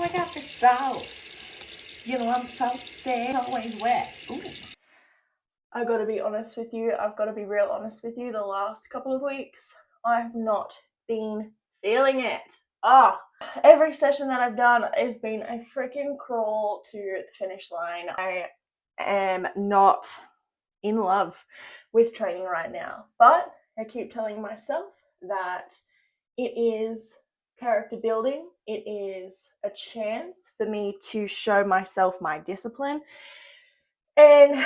I got the sauce. You know I'm so sick, always wet. Ooh. I gotta be honest with you. I've gotta be real honest with you. The last couple of weeks, I have not been feeling it. Every session that I've done has been a freaking crawl to the finish line. I am not in love with training right now, but I keep telling myself that it is character building. It is a chance for me to show myself my discipline and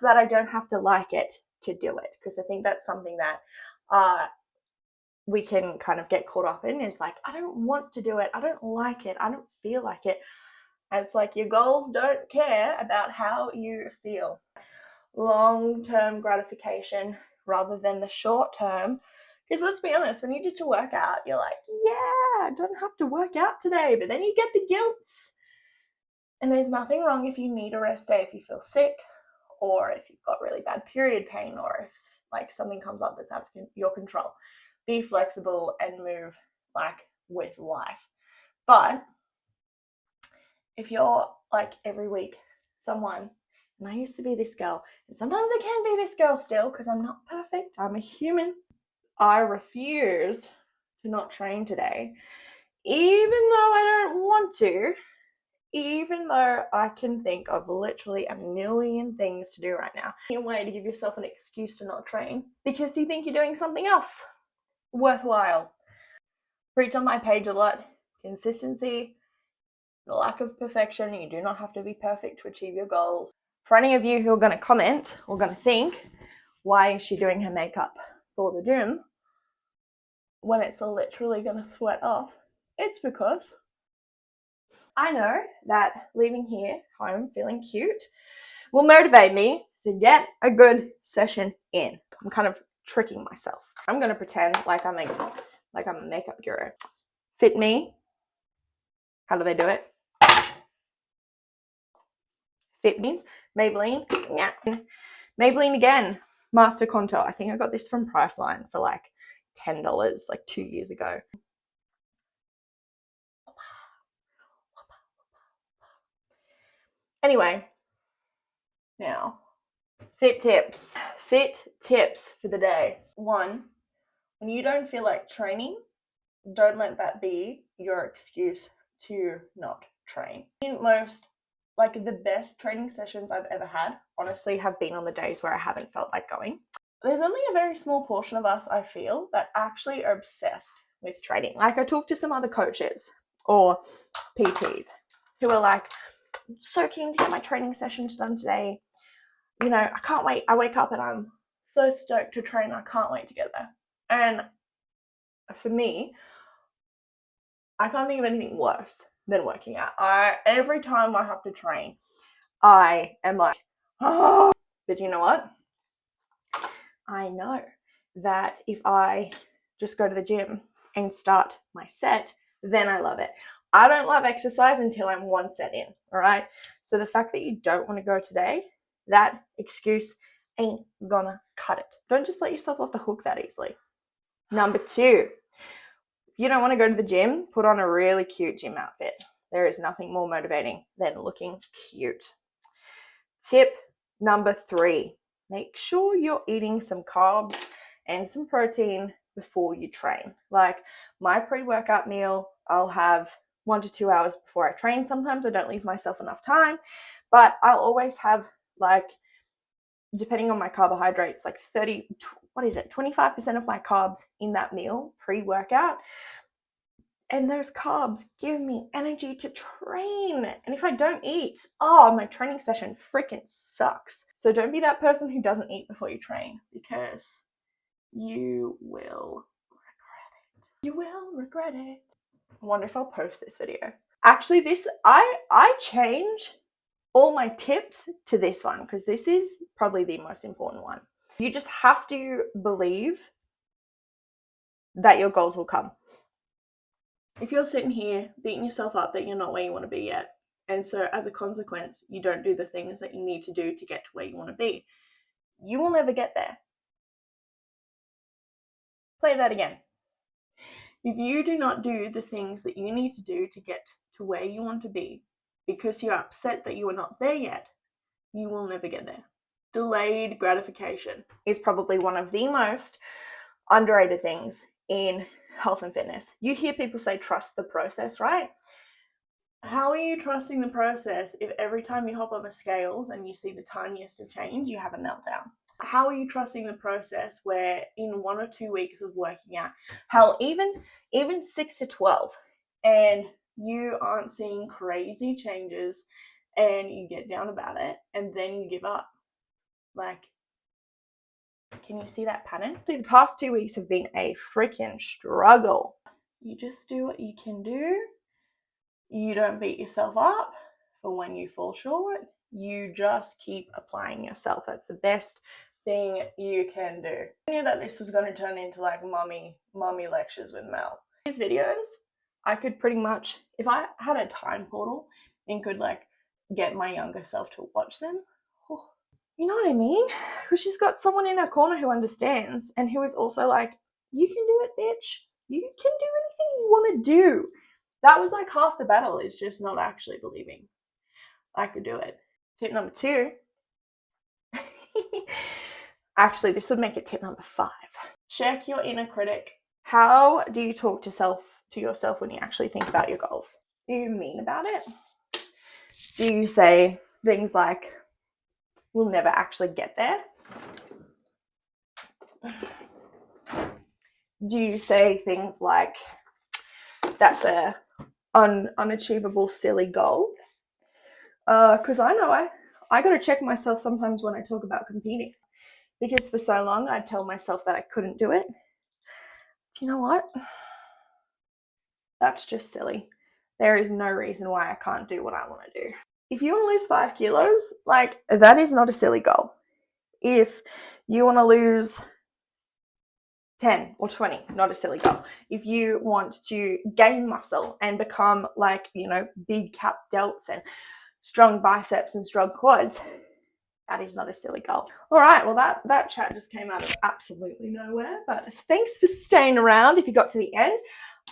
that I don't have to like it to do it, because I think that's something that we can kind of get caught up in, is like, I don't want to do it, I don't like it, I don't feel like it. And it's like, your goals don't care about how you feel. Long-term gratification rather than the short-term. Because let's be honest, when you do to work out, you're like, yeah, I don't have to work out today, but then you get the guilt. And there's nothing wrong if you need a rest day, if you feel sick, or if you've got really bad period pain, or if like something comes up that's out of your control. Be flexible and move like with life. But if you're like every week someone, and I used to be this girl, and sometimes I can be this girl still because I'm not perfect, I'm a human. I refuse to not train today, even though I don't want to, even though I can think of literally a million things to do right now. A way to give yourself an excuse to not train because you think you're doing something else worthwhile. Preach on my page a lot. Consistency, the lack of perfection. You do not have to be perfect to achieve your goals. For any of you who are going to comment or going to think, why is she doing her makeup for the gym when it's literally going to sweat off? It's because I know that leaving here home feeling cute will motivate me to get a good session in. I'm kind of tricking myself. I'm going to pretend like I'm a makeup guru. Fit Me. How do they do it? Fit means Maybelline. Yeah. Maybelline again. Master Contour. I think I got this from Priceline for like $10 like 2 years ago. Anyway, now fit tips. Fit tips for the day. 1, when you don't feel like training, don't let that be your excuse to not train. The best training sessions I've ever had, honestly, have been on the days where I haven't felt like going. There's only a very small portion of us, I feel, that actually are obsessed with training. Like, I talk to some other coaches or PTs who are like, I'm so keen to get my training sessions done today. You know, I can't wait. I wake up and I'm so stoked to train. I can't wait to get there. And for me, I can't think of anything worse than working out. Every time I have to train, I am like, oh. But you know what? I know that if I just go to the gym and start my set, then I love it. I don't love exercise until I'm 1 set in, all right? So the fact that you don't want to go today, that excuse ain't gonna cut it. Don't just let yourself off the hook that easily. Number 2, if you don't want to go to the gym, put on a really cute gym outfit. There is nothing more motivating than looking cute. Tip number 3, make sure you're eating some carbs and some protein before you train. Like my pre-workout meal, I'll have 1 to 2 hours before I train. Sometimes I don't leave myself enough time, but I'll always have, like, depending on my carbohydrates, like 25% of my carbs in that meal pre-workout. And those carbs give me energy to train. And if I don't eat, my training session freaking sucks. So don't be that person who doesn't eat before you train, because you will regret it. You will regret it. I wonder if I'll post this video. Actually, I change all my tips to this one because this is probably the most important one. You just have to believe that your goals will come. If you're sitting here beating yourself up that you're not where you want to be yet, and so as a consequence, you don't do the things that you need to do to get to where you want to be, you will never get there. Play that again. If you do not do the things that you need to do to get to where you want to be because you're upset that you are not there yet, you will never get there. Delayed gratification is probably one of the most underrated things in health and fitness. You hear people say trust the process, right? How are you trusting the process if every time you hop on the scales and you see the tiniest of change, you have a meltdown? How are you trusting the process where in 1 or 2 weeks of working out, hell, even 6 to 12, and you aren't seeing crazy changes and you get down about it and then you give up? Like, can you see that pattern? See, the past 2 weeks have been a freaking struggle. You just do what you can do. You don't beat yourself up for when you fall short. You just keep applying yourself. That's the best thing you can do. I knew that this was going to turn into like mommy lectures with Mel. These videos, I could pretty much, if I had a time portal and could like get my younger self to watch them, you know what I mean? Because she's got someone in her corner who understands and who is also like, you can do it, bitch. You can do anything you want to do. That was like half the battle, is just not actually believing I could do it. Tip number 2. Actually, this would make it tip number 5. Check your inner critic. How do you talk to yourself when you actually think about your goals? Do you mean about it? Do you say things like, we'll never actually get there? Do you say things like, that's a unachievable, silly goal? Because I know I got to check myself sometimes when I talk about competing, because for so long I'd tell myself that I couldn't do it. Do you know what? That's just silly. There is no reason why I can't do what I want to do. If you want to lose 5 kilos, like, that is not a silly goal. If you want to lose 10 or 20, not a silly goal. If you want to gain muscle and become like, big cap delts and strong biceps and strong quads, that is not a silly goal. All right, well, that chat just came out of absolutely nowhere, but thanks for staying around if you got to the end.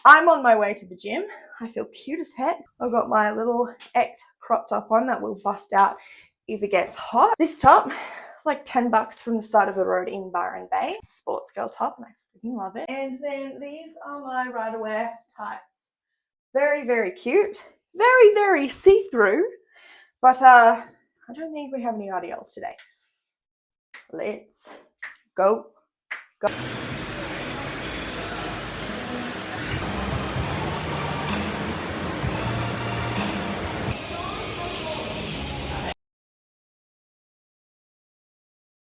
I'm on my way to the gym. I feel cute as heck. I've got my little Ect crop top on that will bust out if it gets hot. This top, like $10 from the side of the road in Byron Bay. It's a sports girl top and I freaking love it. And then these are my Ryderwear tights. Very, very cute. Very, very see-through. But I don't think we have any RDLs today. Let's go.